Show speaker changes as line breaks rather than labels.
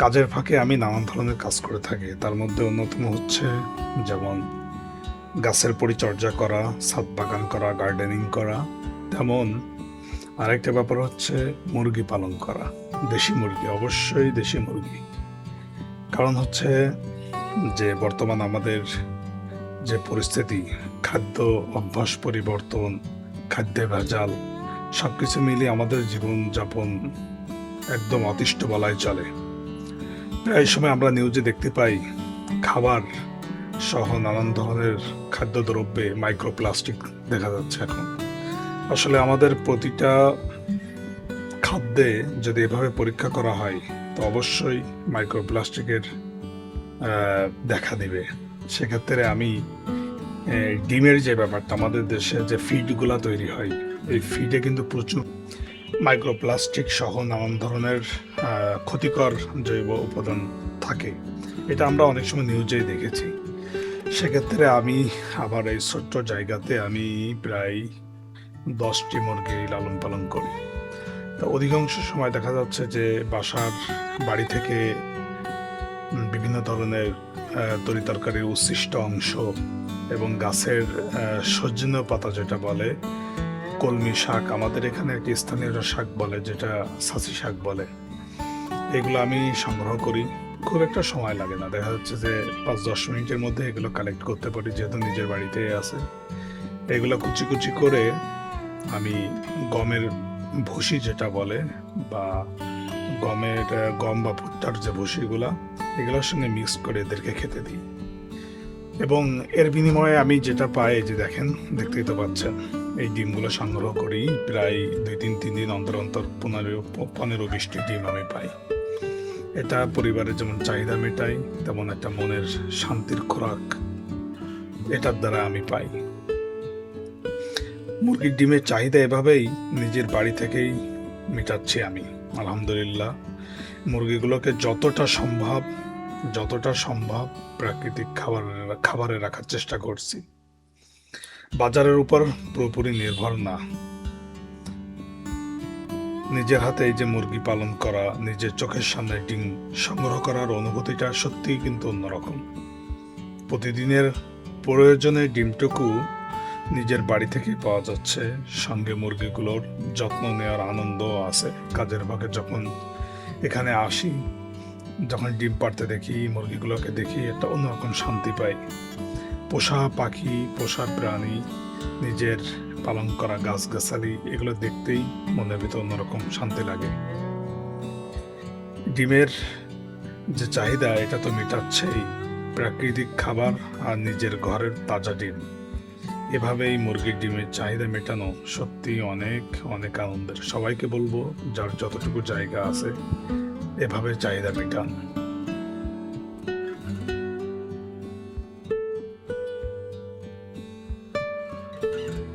কাজের ফাঁকে আমি নানান ধরনের কাজ করে থাকি। তার মধ্যে অন্যতম হচ্ছে যেমন গাছের পরিচর্যা করা, ছাদ বাগান করা, গার্ডেনিং করা। তেমন আরেকটা ব্যাপার হচ্ছে মুরগি পালন করা। দেশি মুরগি, অবশ্যই দেশি মুরগি। কারণ হচ্ছে যে বর্তমান আমাদের যে পরিস্থিতি, খাদ্য অভ্যাস পরিবর্তন, খাদ্যে ভেজাল, সবকিছু মিলিয়ে আমাদের জীবনযাপন একদম অতিষ্ঠ বলাই চলে। প্রায় সময় আমরা নিউজে দেখতে পাই খাবার সহ নানান ধরনের খাদ্যদ্রব্যে মাইক্রোপ্লাস্টিক দেখা যাচ্ছে এখন। আসলে আমাদের প্রতিটা খাদ্যে যদি এভাবে পরীক্ষা করা হয় তো অবশ্যই মাইক্রোপ্লাস্টিকের দেখা দিবে। সেক্ষেত্রে আমি ডিমের যে ব্যাপারটা, আমাদের দেশে যে ফিডগুলা তৈরি হয়, এই ফিডে কিন্তু প্রচুর মাইক্রোপ্লাস্টিক সহ নানান ধরনের ক্ষতিকর জৈব উপাদান থাকে। এটা আমরা অনেক সময় নিউজেই দেখেছি। সেক্ষেত্রে আমি আবার এই ছোট্ট জায়গাতে আমি প্রায় 10টি মুরগি লালন পালন করি। তো অধিকাংশ সময় দেখা যাচ্ছে যে বাসার বাড়ি থেকে বিভিন্ন ধরনের তরিতরকারির উচ্ছিষ্ট অংশ এবং গাছের সজনে পাতা যেটা বলে কলমি শাক, আমাদের এখানে একটি স্থানীয় শাক বলে যেটা ছাঁচি শাক বলে, এগুলো আমি সংগ্রহ করি। খুব একটা সময় লাগে না, দেখা যাচ্ছে যে 5-10 মিনিটের মধ্যে এগুলো কালেক্ট করতে পারি, যেহেতু নিজের বাড়িতে আছে। এগুলো কুচি কুচি করে আমি গমের ভুসি যেটা বলে, বা গম বা ভুট্টার যে ভুসিগুলা, এগুলোর সঙ্গে মিক্স করে এদেরকে খেতে দিই। এবং এর বিনিময়ে আমি যেটা পাই, যে দেখেন, দেখতেই তো পাচ্ছেন, এই ডিমগুলো সংগ্রহ করি প্রায় 2-3 দিন অন্তর অন্তর 15-20টি ডিম আমি পাই। এটা পরিবারের যেমন চাহিদা মেটাই, তেমন একটা মনের শান্তির খোরাক এটার দ্বারা আমি পাই। মুরগির ডিমের চাহিদা এভাবেই নিজের বাড়ি থেকেই মেটাচ্ছি আমি, আলহামদুলিল্লাহ। মুরগিগুলোকে যতটা সম্ভব প্রাকৃতিক খাবারে রাখার চেষ্টা করছি, বাজারের উপর পুরোপুরি নির্ভর না। নিজের হাতে এই যে মুরগি পালন করা, নিজের চোখের সামনে ডিম সংগ্রহ করার অনুভূতিটা সত্যিই কিন্তু অন্যরকম। প্রতিদিনের প্রয়োজনে ডিমটুকু নিজের বাড়ি থেকেই পাওয়া যাচ্ছে, সঙ্গে মুরগিগুলোর যত্ন নেওয়ার আনন্দও আছে। কাজের ফাঁকে যখন এখানে আসি, যখন ডিম পাড়তে দেখি, মুরগিগুলোকে দেখি, একটা অন্যরকম শান্তি পাই। পোষা পাখি, পোষা প্রাণী, নিজের পালন করা গাছগাছালি, এগুলো দেখতেই মনের ভিতর অন্যরকম শান্তি লাগে। ডিমের যে চাহিদা, এটা তো মেটাচ্ছেই প্রাকৃতিক খাবার আর নিজের ঘরের তাজা ডিম। এভাবেই মুরগির ডিমের চাহিদা মেটানো সত্যি অনেক অনেক আনন্দের। সবাইকে বলবো, যার যতটুকু জায়গা আছে এভাবে চাহিদা মেটান।